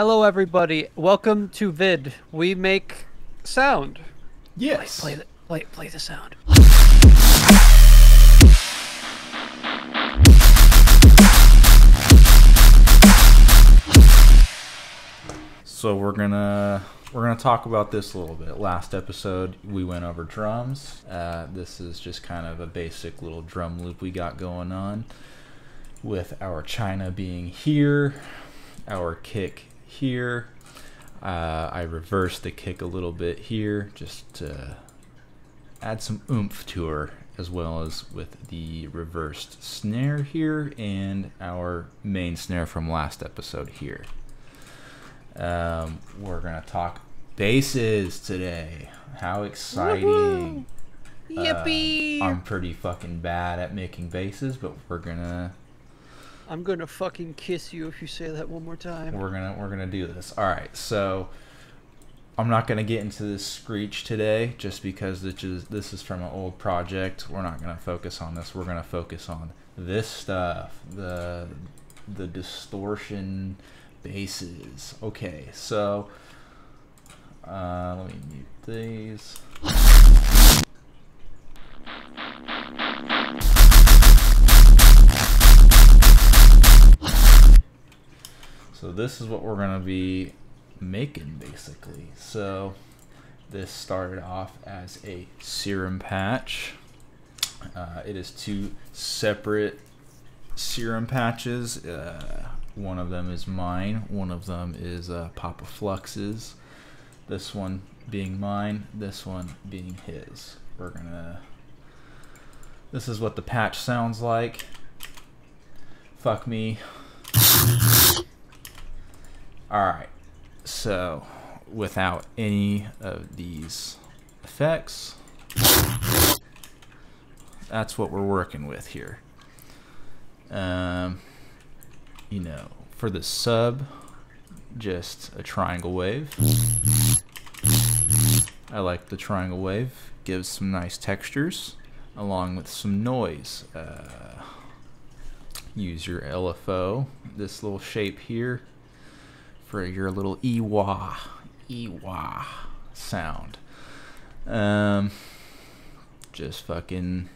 Hello, everybody. Welcome to Vid. We make sound. Yes. Play the sound. So we're gonna talk about this a little bit. Last episode we went over drums. This is just kind of a basic little drum loop we got going on, with our China being here, our kick here. I reversed the kick a little bit here just to add some oomph to her, as well as with the reversed snare here and our main snare from last episode here. We're gonna talk basses today. How exciting! Yippee! I'm pretty fucking bad at making basses, but I'm gonna fucking kiss you if you say that one more time. We're gonna do this. All right, so I'm not gonna get into this screech today, just because this is from an old project. We're not gonna focus on this. We're gonna focus on this stuff, the distortion basses. Okay, so let me mute these. So this is what we're gonna be making, basically. So this started off as a serum patch. It is two separate serum patches. One of them is mine, one of them is Papa Flux's. This one being mine, this one being his. This is what the patch sounds like. Fuck me. Alright, so without any of these effects, that's what we're working with here. You know, for the sub, just a triangle wave. I like the triangle wave, gives some nice textures along with some noise. Use your LFO, this little shape here, for your little ee-wah sound. Just fucking,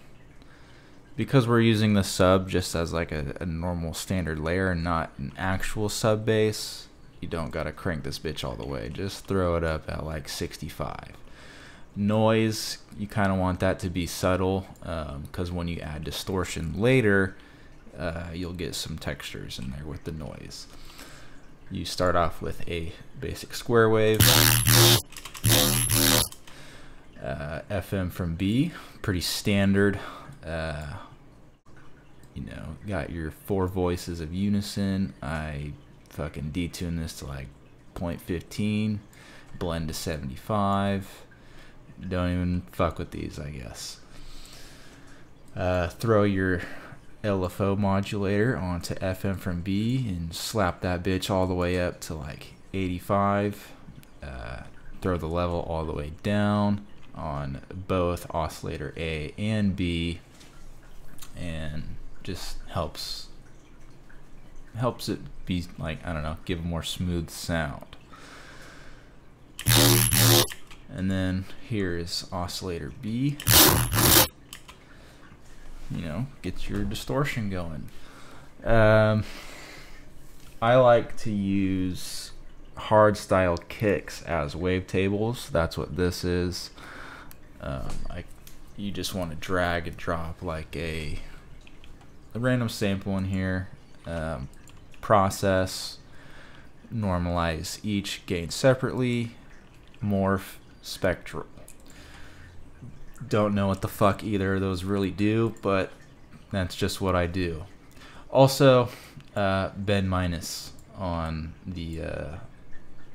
because we're using the sub just as like a normal standard layer and not an actual sub bass, you don't gotta crank this bitch all the way. Just throw it up at like 65. Noise, you kind of want that to be subtle, because when you add distortion later, you'll get some textures in there with the noise. You start off with a basic square wave, FM from B, pretty standard. You know, got your 4 voices of unison. I fucking detune this to like 0.15, blend to 75. Don't even fuck with these, I guess. Throw your LFO modulator onto FM from B and slap that bitch all the way up to like 85. Throw the level all the way down on both oscillator A and B, and just helps it be like, I don't know, give a more smooth sound. And then here is oscillator B. You know, get your distortion going. I like to use hard-style kicks as wavetables. That's what this is. You just want to drag and drop like a random sample in here. Process, normalize each gain separately, morph, spectral. Don't know what the fuck either of those really do, but that's just what I do. Also, bend minus on the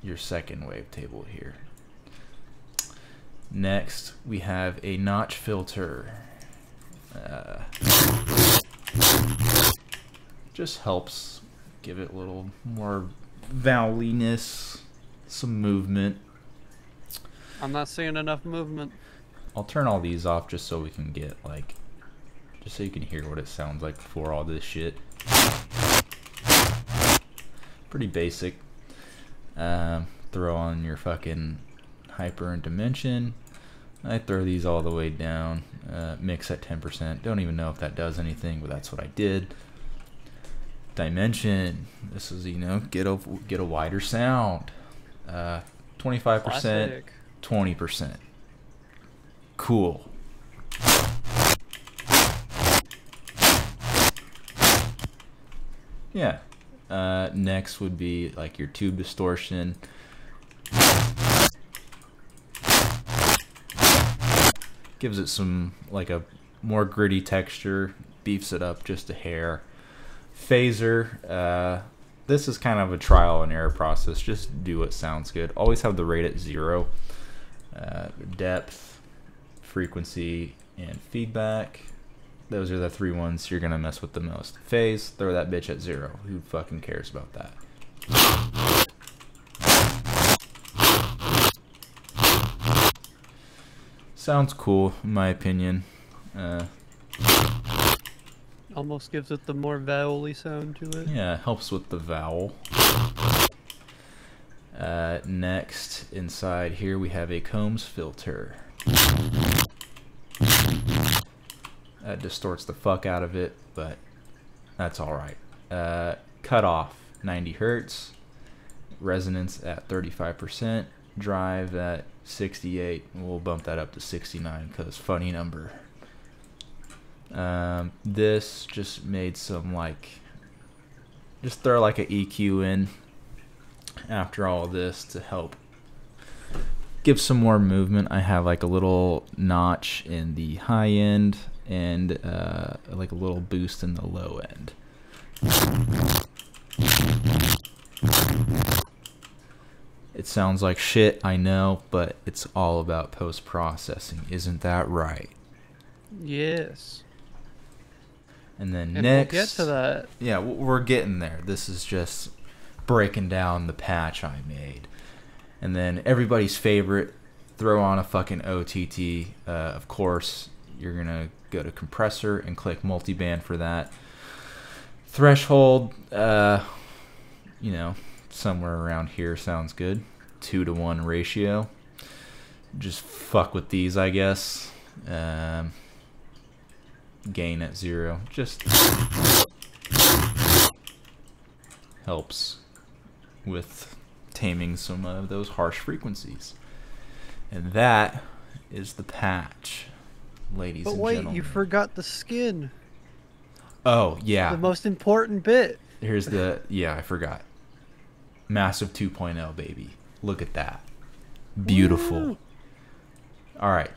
your second wavetable here. Next, we have a notch filter. Just helps give it a little more vowliness, some movement. I'm not seeing enough movement. I'll turn all these off just so we can get like, just so you can hear what it sounds like before all this shit. Pretty basic. Throw on your fucking hyper and dimension. I throw these all the way down. Mix at 10%. Don't even know if that does anything, but that's what I did. Dimension. This is, you know, get a wider sound. 25%, Classic. 20%. Cool. Yeah. Next would be like your tube distortion. Gives it some, like, a more gritty texture. Beefs it up just a hair. Phaser. This is kind of a trial and error process. Just do what sounds good. Always have the rate at 0. Depth, frequency, and feedback. Those are the 3 ones you're going to mess with the most. Phase, throw that bitch at 0. Who fucking cares about that? Sounds cool, in my opinion. Almost gives it the more vowel-y sound to it. Yeah, helps with the vowel. Next, inside here we have a Combs filter. That distorts the fuck out of it, but that's alright. Cut off, 90 Hertz. Resonance at 35%. Drive at 68. We'll bump that up to 69 because funny number. This just made some, like, just throw like a EQ in after all of this to help give some more movement. I have like a little notch in the high end and like a little boost in the low end. It sounds like shit, I know, but it's all about post-processing. Isn't that right? Yes. And then And next... we'll get to that. Yeah, we're getting there. This is just breaking down the patch I made. And then everybody's favorite, throw on a fucking OTT. Of course, you're going to go to compressor and click multiband for that. Threshold, you know, somewhere around here sounds good. 2-to-1 ratio. Just fuck with these, I guess. Gain at 0. Just helps with taming some of those harsh frequencies. And that is the patch, ladies and But gentlemen. wait, you forgot the skin. Oh, yeah. The most important bit. Here's the... Yeah, I forgot. Massive 2.0, baby. Look at that. Beautiful. Woo. All right.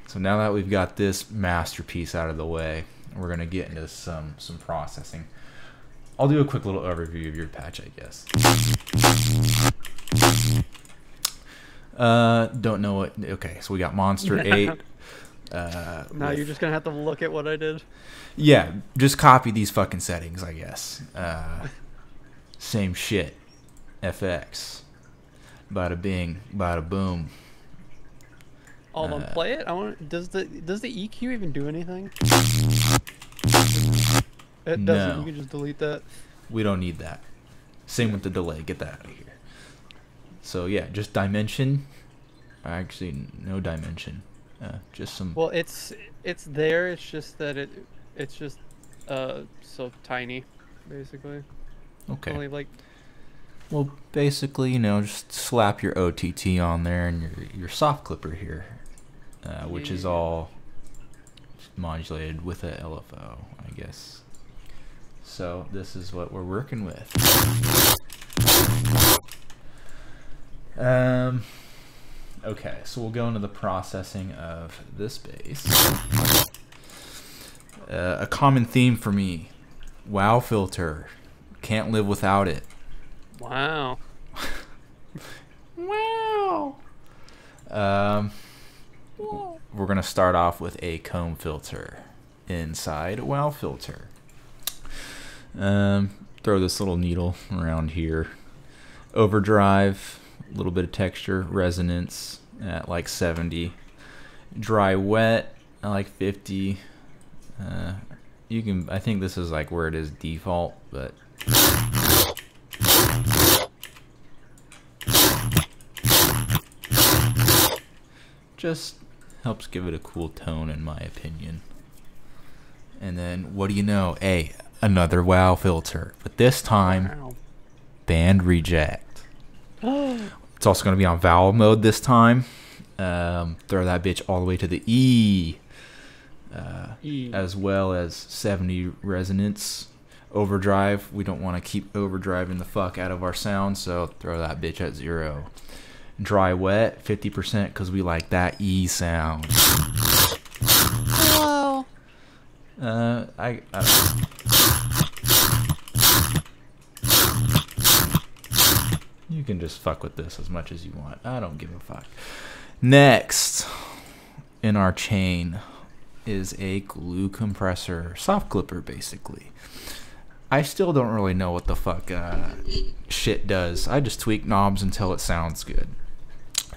So now that we've got this masterpiece out of the way, we're going to get into some processing. I'll do a quick little overview of your patch, I guess. Don't know what... Okay, so we got Monster 8. Now you're just going to have to look at what I did. Yeah, just copy these fucking settings, I guess. Same shit. FX. Bada bing, bada boom. Hold on, play it. I want. Does the EQ even do anything? It doesn't. No. You can just delete that. We don't need that. Same with the delay. Get that out of here. So yeah, just dimension. Actually, no dimension. Just some. Well, it's there. It's just that it's just so tiny, basically. Okay. Only like. Well, basically, you know, just slap your OTT on there and your soft clipper here, which is all modulated with a LFO, I guess. So this is what we're working with. Okay, so we'll go into the processing of this bass. A common theme for me, wow filter. Can't live without it. Wow. Wow. We're gonna start off with a comb filter inside wow filter. Throw this little needle around here. Overdrive, a little bit of texture, resonance at like 70. Dry wet at like 50. You can, I think this is like where it is default, but Just helps give it a cool tone, in my opinion. And then, what do you know? Hey, another WoW filter. But this time, band reject. It's also going to be on vowel mode this time. Throw that bitch all the way to the E. As well as 70 resonance. Overdrive. We don't want to keep overdriving the fuck out of our sound, so throw that bitch at 0. Dry wet, 50%, because we like that E sound. Hello. I don't know. You can just fuck with this as much as you want. I don't give a fuck. Next in our chain is a glue compressor, soft clipper, basically. I still don't really know what the fuck shit does. I just tweak knobs until it sounds good.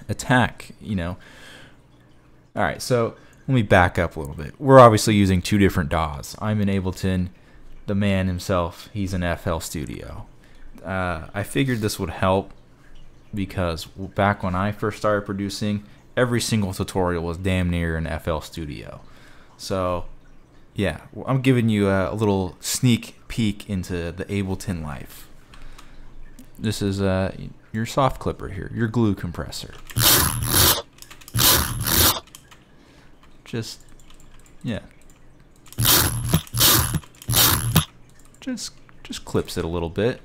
Attack, you know. Alright, so let me back up a little bit. We're obviously using two different DAWs. I'm in Ableton. The man himself, he's in FL Studio. I figured this would help because back when I first started producing, every single tutorial was damn near in FL Studio. So, yeah, I'm giving you a little sneak peek into the Ableton life. This is your soft clipper here, your glue compressor. Just, yeah. Just clips it a little bit.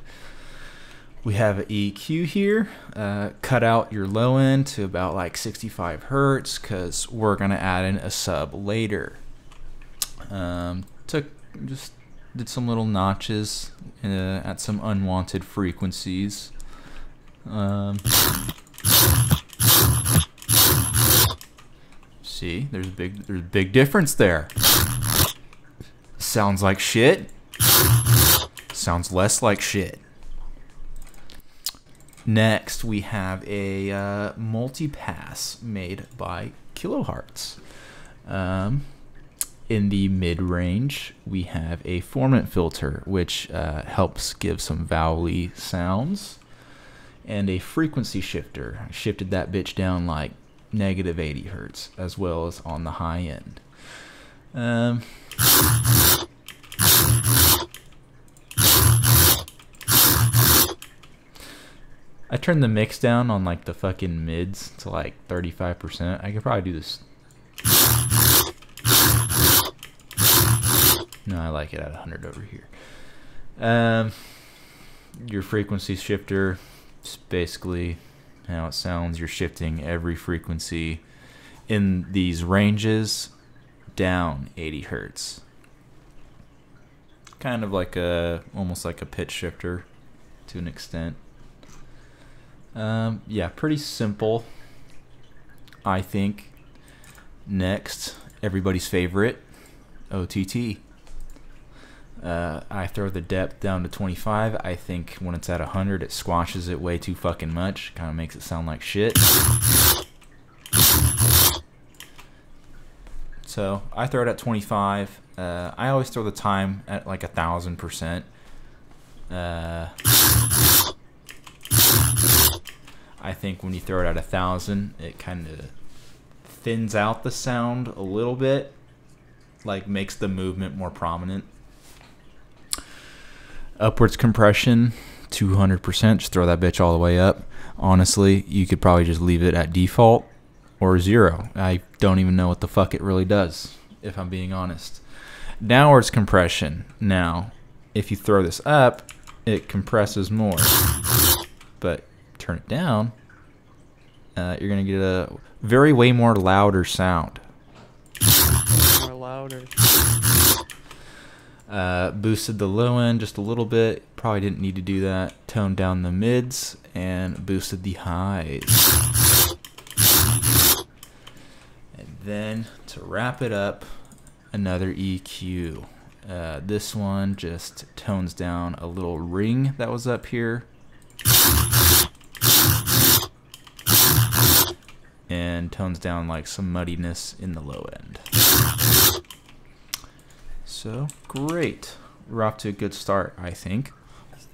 We have an EQ here. Cut out your low end to about like 65 hertz because we're gonna add in a sub later. Just did some little notches at some unwanted frequencies. See, there's a big difference there. Sounds like shit. Sounds less like shit. Next, we have a multi-pass made by Kilohertz. In the mid-range, we have a formant filter, which helps give some vowel-y sounds, and a frequency shifter. I shifted that bitch down like negative 80 hertz, as well as on the high end. I turned the mix down on like the fucking mids to like 35%. I could probably do this. No, I like it at 100 over here. Your frequency shifter is basically how it sounds. You're shifting every frequency in these ranges down 80 hertz. Kind of like almost like a pitch shifter to an extent. Yeah, pretty simple, I think. Next, everybody's favorite, OTT. I throw the depth down to 25. I think when it's at 100, it squashes it way too fucking much. Kind of makes it sound like shit. So I throw it at 25. I always throw the time at like 1000%. I think when you throw it at 1000, it kind of thins out the sound a little bit, like makes the movement more prominent. Upwards compression, 200%. Just throw that bitch all the way up. Honestly, you could probably just leave it at default or 0. I don't even know what the fuck it really does, if I'm being honest. Downwards compression. Now, if you throw this up, it compresses more. But turn it down, you're gonna get a way more louder sound. More louder. Boosted the low end just a little bit. Probably didn't need to do that. Toned down the mids and boosted the highs. And then to wrap it up, another EQ. This one just tones down a little ring that was up here. And tones down like some muddiness in the low end. So great, we're off to a good start, I think.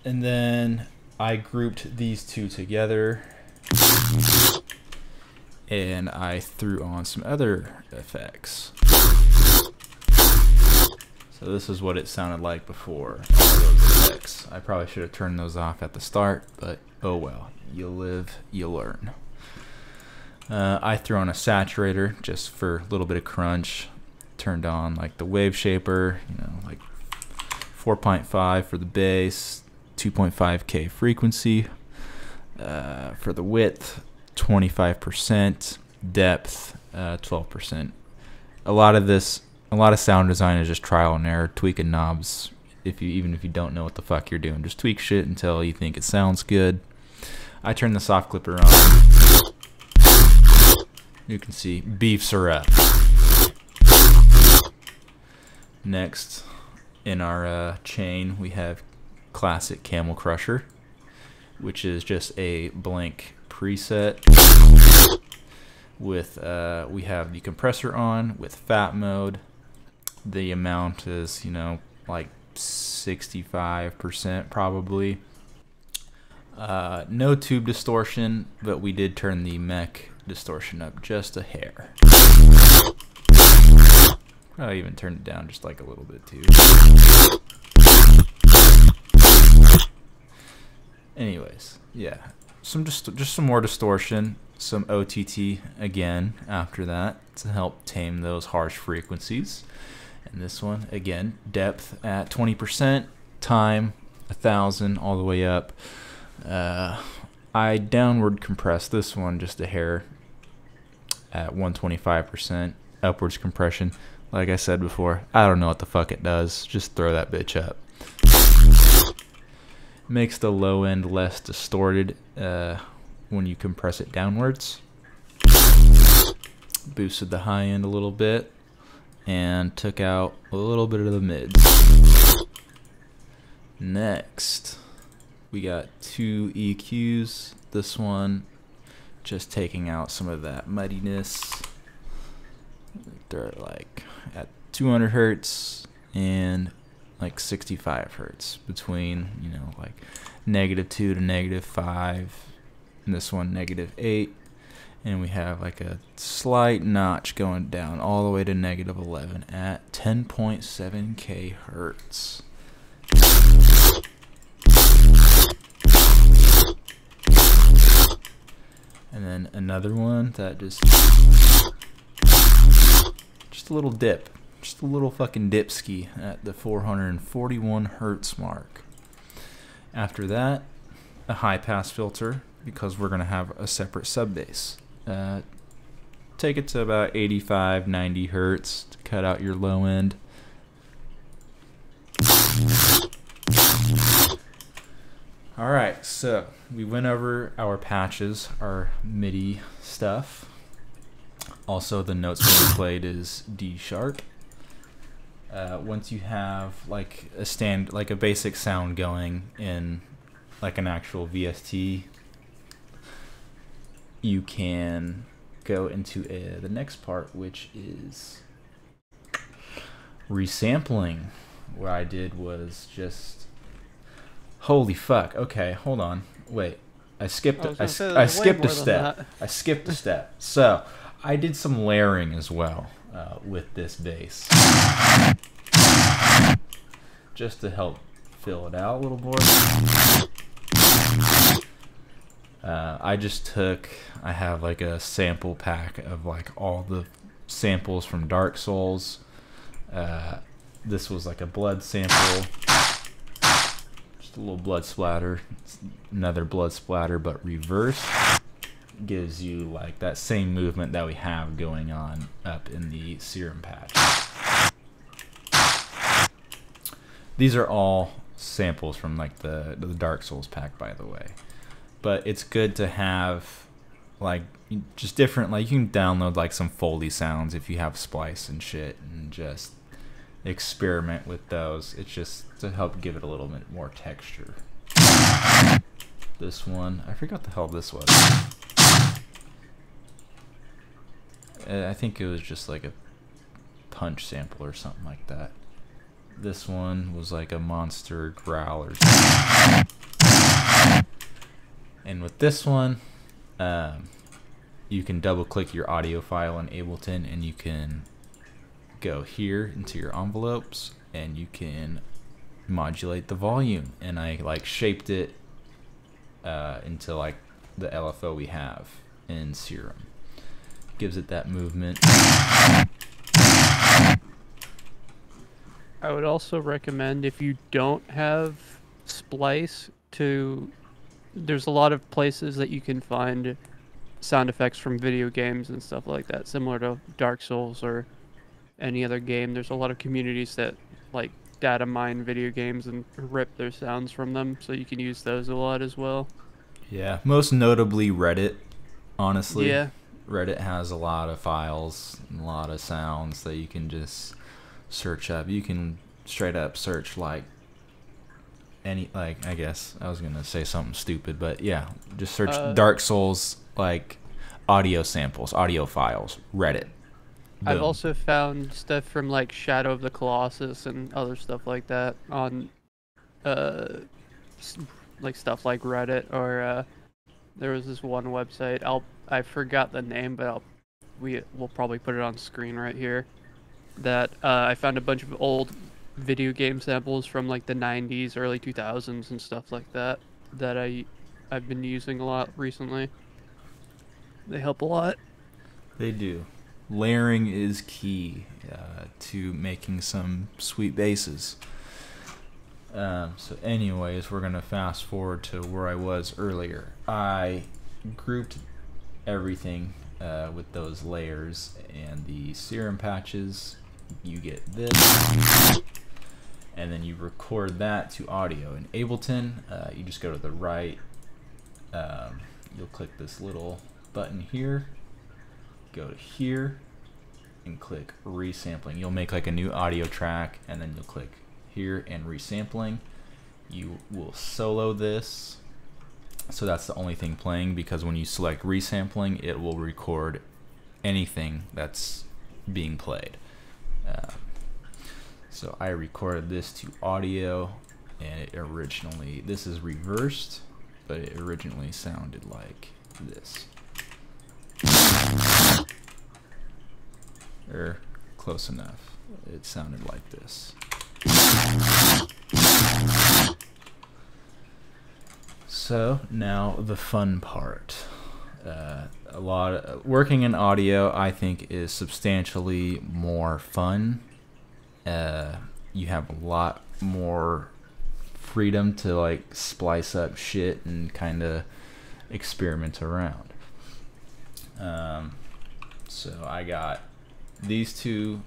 And then I grouped these two together and I threw on some other effects. So this is what it sounded like before all those effects. I probably should have turned those off at the start, but oh well. You live, you learn. I threw on a saturator just for a little bit of crunch. Turned on like the wave shaper, you know, like 4.5 for the bass, 2.5K frequency. For the width, 25%, depth, 12%. A lot of sound design is just trial and error, tweaking knobs. Even if you don't know what the fuck you're doing, just tweak shit until you think it sounds good. I turned the soft clipper on. You can see beefs are up. Next in our chain we have classic Camel Crusher, which is just a blank preset with we have the compressor on with fat mode. The amount is, you know, like 65% probably. No tube distortion, but we did turn the mech distortion up just a hair. Probably even turned it down just like a little bit too. Anyways, yeah, just some more distortion, some OTT again after that to help tame those harsh frequencies. And this one again, depth at 20%, time 1000 all the way up. I downward compressed this one just a hair at 125%, upwards compression. Like I said before, I don't know what the fuck it does. Just throw that bitch up. Makes the low end less distorted when you compress it downwards. Boosted the high end a little bit and took out a little bit of the mids. Next, we got two EQs. This one just taking out some of that muddiness. They're like at 200 hertz and like 65 hertz between, you know, like -2 to -5, and this one -8, and we have like a slight notch going down all the way to -11 at 10.7K hertz. And then another one that just a little dip, just a little fucking dipski at the 441 hertz mark. After that, a high pass filter, because we're gonna have a separate sub bass. Take it to about 85-90 hertz to cut out your low end. Alright, so we went over our patches, our MIDI stuff. Also, the notes being played is D sharp. Once you have like a basic sound going in like an actual VST, you can go into the next part, which is resampling. What I did was just, holy fuck. Okay, hold on. Wait. I skipped a step. So, I did some layering as well with this bass, just to help fill it out a little more. I have like a sample pack of like all the samples from Dark Souls. This was like a blood sample, just a little blood splatter, another blood splatter but reversed. Gives you like that same movement that we have going on up in the serum patch. These are all samples from like the Dark Souls pack, by the way, but it's good to have like just different, like you can download like some Foley sounds if you have Splice and shit and just experiment with those. It's just to help give it a little bit more texture. This one, I forgot the hell this was. I think it was just like a punch sample or something like that. This one was like a monster growl or something. And with this one, you can double click your audio file in Ableton, and you can go here into your envelopes, and you can modulate the volume. And I like shaped it into like the LFO we have in Serum. Gives it that movement. I would also recommend, if you don't have Splice, there's a lot of places that you can find sound effects from video games and stuff like that, similar to Dark Souls or any other game. There's a lot of communities that like data mine video games and rip their sounds from them, so you can use those a lot as well. Yeah, most notably Reddit, honestly. Yeah. Reddit has a lot of files and a lot of sounds that you can just search up. You can straight up search like any, like, I guess I was gonna say something stupid, but yeah, just search Dark Souls like audio samples, audio files, Reddit. Boom. I've also found stuff from like Shadow of the Colossus and other stuff like that on like stuff like Reddit, or there was this one website, I forgot the name, but we'll probably put it on screen right here, that I found a bunch of old video game samples from like the 90s, early 2000s and stuff like that I've been using a lot recently. They help a lot. They do. Layering is key to making some sweet basses. So anyways, we're going to fast forward to where I was earlier. I grouped everything with those layers and the Serum patches. You get this, and then you record that to audio. In Ableton, you just go to the right, you'll click this little button here, go to here, and click resampling. You'll make like a new audio track, and then you'll click here and resampling. You will solo this, so that's the only thing playing, because when you select resampling, it will record anything that's being played. So I recorded this to audio, and it originally, this is reversed, but it originally sounded like this. Or close enough. It sounded like this. So now the fun part. Working in audio, I think, is substantially more fun. You have a lot more freedom to like splice up shit and kind of experiment around. So I got these two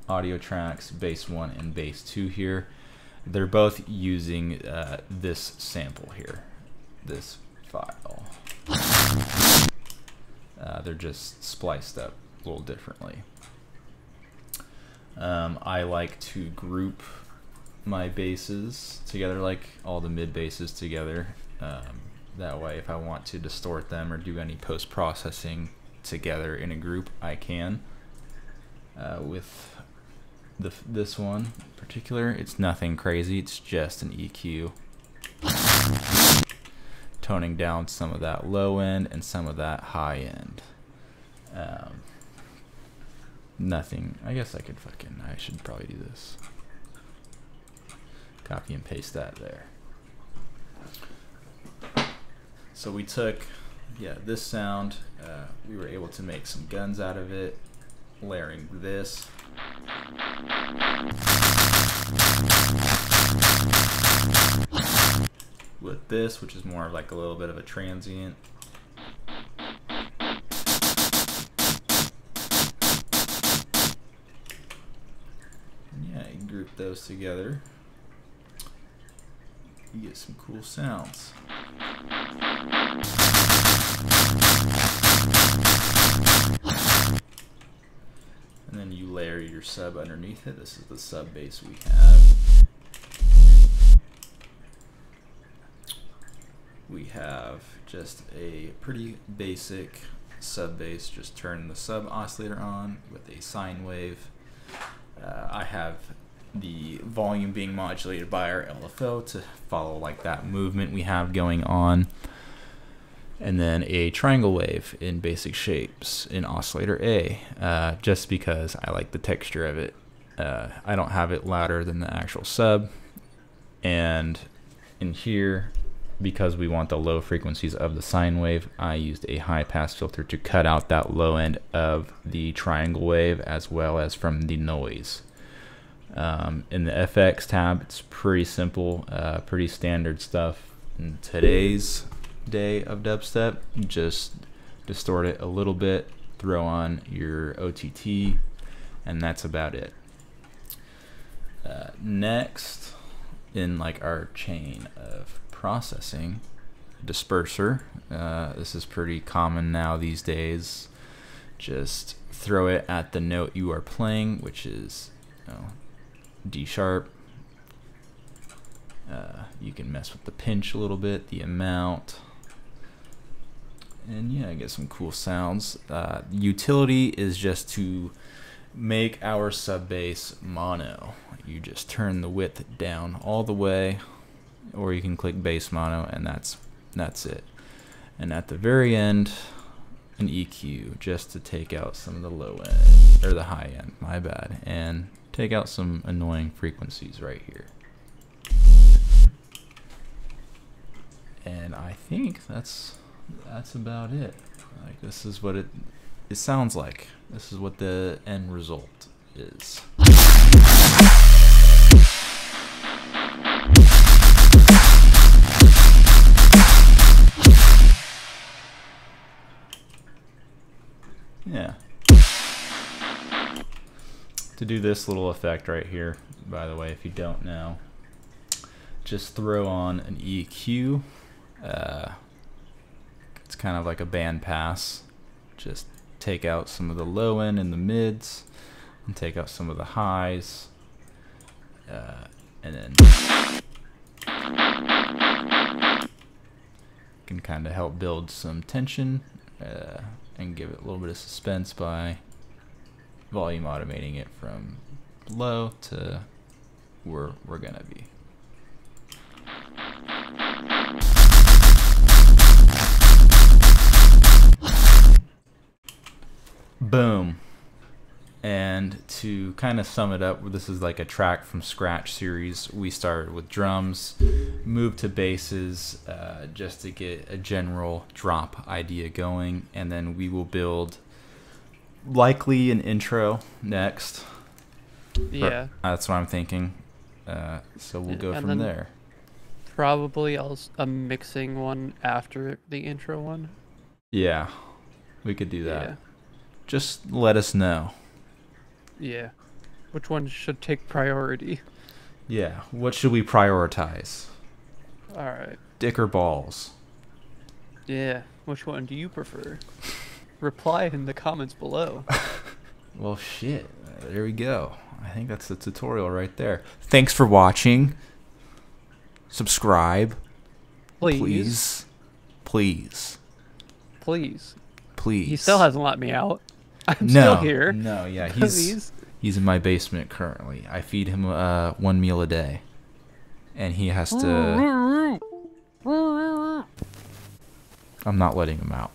audio tracks, bass 1 and bass 2 here. They're both using this sample here, this file. They're just spliced up a little differently. I like to group my basses together, like all the mid basses together. That way, if I want to distort them or do any post-processing together in a group, I can. With this one in particular, it's nothing crazy, it's just an EQ. Toning down some of that low end and some of that high end. Nothing, I guess I should probably do this. Copy and paste that there. So we took, this sound, we were able to make some guns out of it, layering this. With this, which is more of like a little bit of a transient. And yeah, you group those together, you get some cool sounds. And then you layer your sub underneath it. This is the sub bass we have. We have just a pretty basic sub bass, just turn the sub oscillator on with a sine wave. I have the volume being modulated by our LFO to follow like that movement we have going on. And then a triangle wave in basic shapes in oscillator A, just because I like the texture of it. I don't have it louder than the actual sub. And in here, because we want the low frequencies of the sine wave, I used a high pass filter to cut out that low end of the triangle wave as well as from the noise. In the FX tab, it's pretty simple, pretty standard stuff. In today's day of dubstep, just distort it a little bit, throw on your OTT, and that's about it. Next, in like our chain of processing, disperser. This is pretty common now these days. Just throw it at the note you are playing, which is, you know, D sharp. You can mess with the pinch a little bit, the amount, and yeah, get some cool sounds. Utility is just to make our sub bass mono. You just turn the width down all the way, or you can click bass mono, and that's it. And at the very end, an EQ, just to take out some of the low end, or the high end, my bad, and take out some annoying frequencies right here. And I think that's about it. Like, this is what it sounds like. This is what the end result is. Yeah. To do this little effect right here, by the way, if you don't know, just throw on an EQ. It's kind of like a band pass. Just take out some of the low end and the mids, and take out some of the highs, and then can kind of help build some tension and give it a little bit of suspense by volume automating it from low to where we're gonna be. Boom. And to kind of sum it up, this is like a track from scratch series. We started with drums, moved to basses, just to get a general drop idea going, and then we will build likely an intro next. Yeah. That's what I'm thinking. So we'll go from there. Probably a mixing one after the intro one. Yeah, we could do that. Yeah. Just let us know. Yeah. Which one should take priority? Yeah. What should we prioritize? Alright. Dick or balls? Yeah. Which one do you prefer? Reply in the comments below. Well, shit. There we go. I think that's the tutorial right there. Thanks for watching. Subscribe. Please. Please. Please. Please. He still hasn't let me out. I'm still here. No, yeah. Please. He's in my basement currently. I feed him 1 meal a day. And he has to... I'm not letting him out.